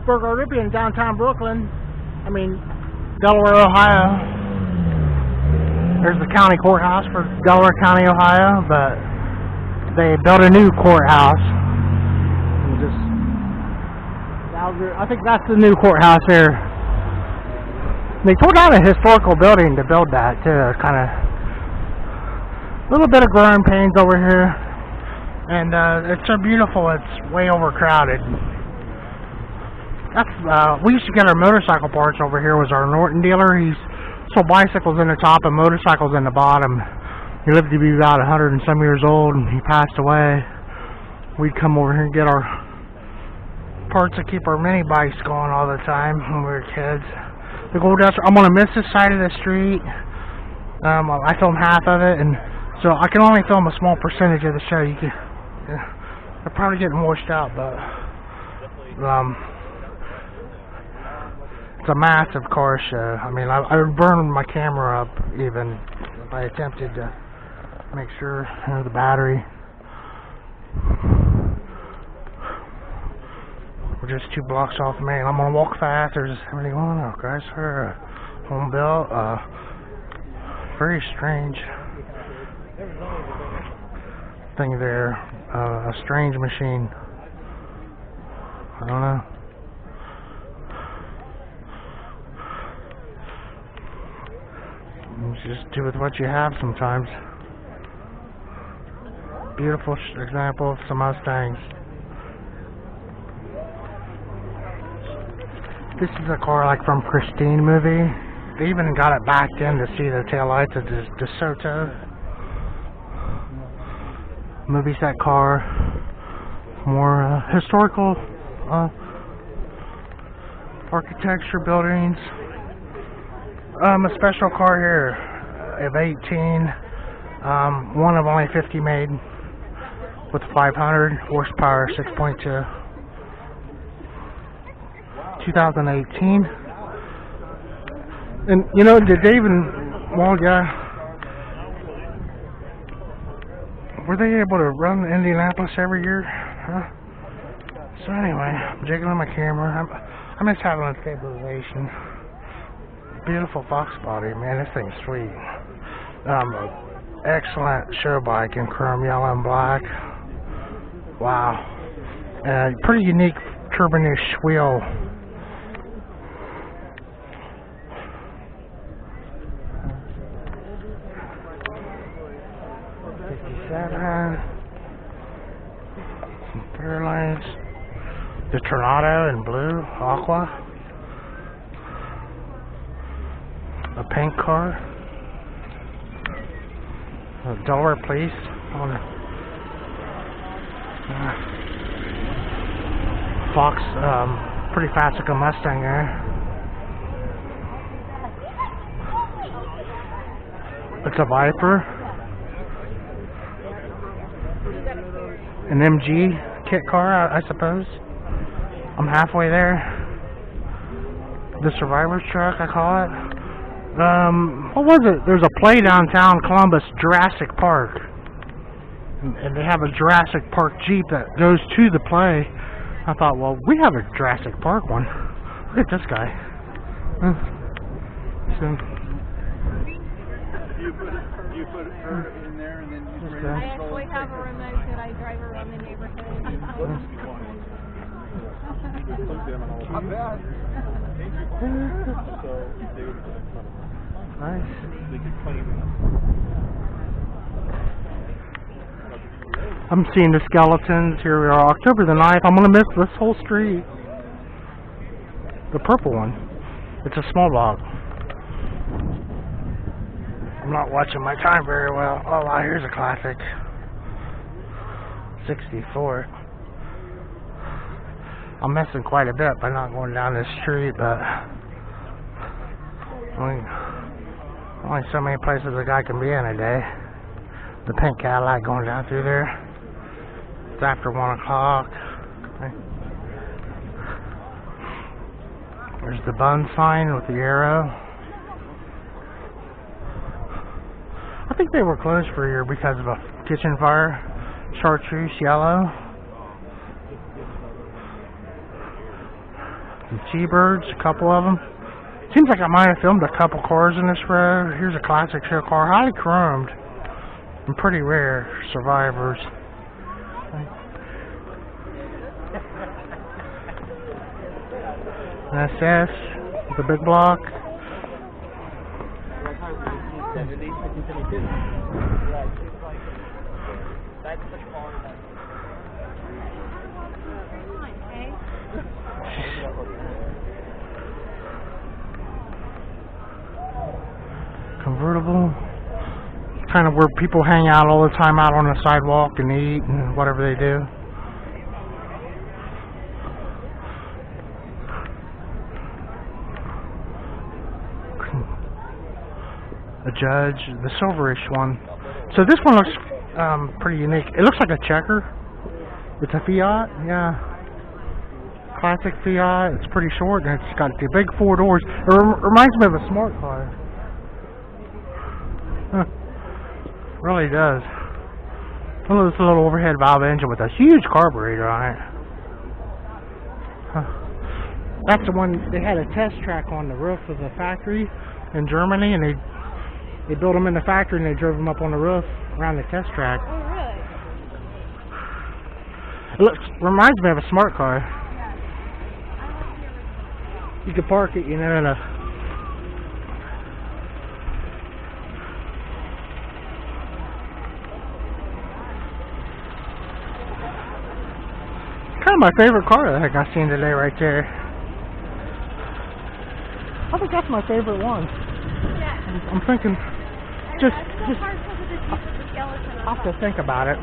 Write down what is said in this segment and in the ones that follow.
in downtown Brooklyn. I mean, Delaware, Ohio. There's the county courthouse for Delaware County, Ohio, but they built a new courthouse. I think that's the new courthouse here. They tore down a historical building to build that too. Kind of a little bit of growing pains over here, and it's so beautiful. It's way overcrowded. We used to get our motorcycle parts over here. Was our Norton dealer. He's sold bicycles in the top and motorcycles in the bottom. He lived to be about 100 and some years old, and he passed away. We'd come over here and get our parts to keep our mini bikes going all the time when we were kids. The gold dust. I'm gonna miss this side of the street. I filmed half of it, and so I can only film a small percentage of the show. They're probably getting washed out, but it's a massive car show. I mean, I would burn my camera up even if I attempted to make sure the battery. We're just 2 blocks off the main. I'm gonna walk fast. There's anyone? Oh, guys, for home built. Very strange thing there. A strange machine. I don't know. Just do with what you have sometimes. Beautiful example of some Mustangs. This is a car like from Christine movie. They even got it backed in to see the taillights of the DeSoto. Movie set car. More historical architecture buildings. A special car here of 18. One of only 50 made with 500 horsepower, 6.2. 2018. And you know, did they even, well, yeah, were they able to run Indianapolis every year? Huh? So anyway, I'm jiggling my camera. I miss having a stabilization. Beautiful Fox body, man, this thing's sweet. Excellent show bike in chrome yellow and black. Wow. Pretty unique turbine-ish wheel. Some Fairlanes. The Tornado in blue, aqua. A pink car. A Delaware Police. Fox, pretty fast looking Mustang there. It's a Viper. An MG kit car, I suppose. I'm halfway there. The Survivor's truck, I call it. What was it? There's a play downtown Columbus, Jurassic Park. And they have a Jurassic Park Jeep that goes to the play. I thought, well, we have a Jurassic Park one. Look at this guy. So, you put her in there and then you bring I actually have a remote that I drive around the neighborhood. Not bad. Nice. I'm seeing the skeletons. Here we are, October the 9th. I'm going to miss this whole street. The purple one. It's a small block. I'm not watching my time very well. Oh, wow, here's a classic. 64. I'm missing quite a bit by not going down this street, but only so many places a guy can be in a day. The pink Cadillac going down through there. It's after 1 o'clock. There's the bun sign with the arrow. I think they were closed for a year because of a kitchen fire. Chartreuse yellow. Some T-Birds, a couple of them. Seems like I might have filmed a couple cars in this road. Here's a classic show car, highly chromed and pretty rare. Survivors. SS, the big block. Convertible. Kind of where people hang out all the time out on the sidewalk and eat and whatever they do. A Judge, the silverish one. So this one looks pretty unique. It looks like a checker. It's a Fiat, yeah. Classic Fiat. It's pretty short and it's got the big 4 doors. It reminds me of a smart car. Huh. Really does. Look at this little overhead valve engine with a huge carburetor on it. Huh. That's the one, they had a test track on the roof of the factory in Germany, and they built them in the factory and they drove them up on the roof around the test track. Oh, really? It reminds me of a smart car. Yeah. I like the original. You could park it, you know, in a... Kind of my favorite car that I got seen today right there. I think that's my favorite one. Yeah. I'm thinking, just I have to think about it.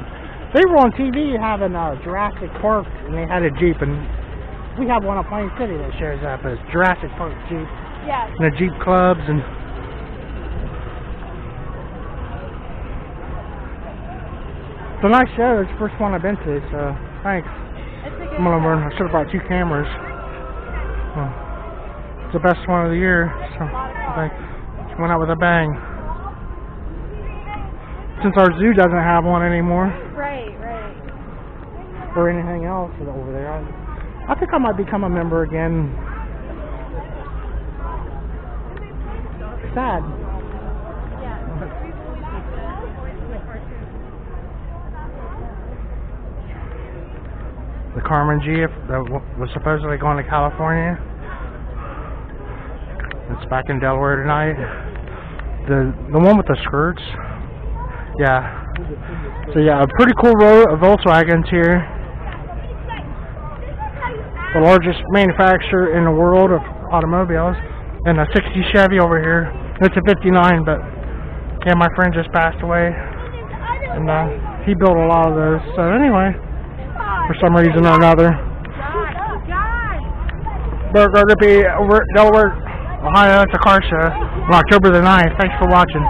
They were on TV having Jurassic Park, and they had a Jeep, and we have one in Plain City that shows up as Jurassic Park Jeep. Yeah. And the Jeep clubs, and it's a nice show. It's the first one I've been to, so thanks. It's a good I'm gonna show. learn. I should have brought 2 cameras. It's the best one of the year, so I think it went out with a bang. Since our zoo doesn't have one anymore, Right. or anything else over there, I think I might become a member again. Sad. Yeah. The Carmen G that was supposedly going to California. It's back in Delaware tonight. The one with the skirts. Yeah. So yeah, a pretty cool Volkswagen's here. The largest manufacturer in the world of automobiles. And a 60 Chevy over here. It's a 59, but yeah, my friend just passed away. And he built a lot of those. So anyway, for some reason or another. Burger Rippy over at Delaware, Ohio. It's a car show on October the 9th. Thanks for watching.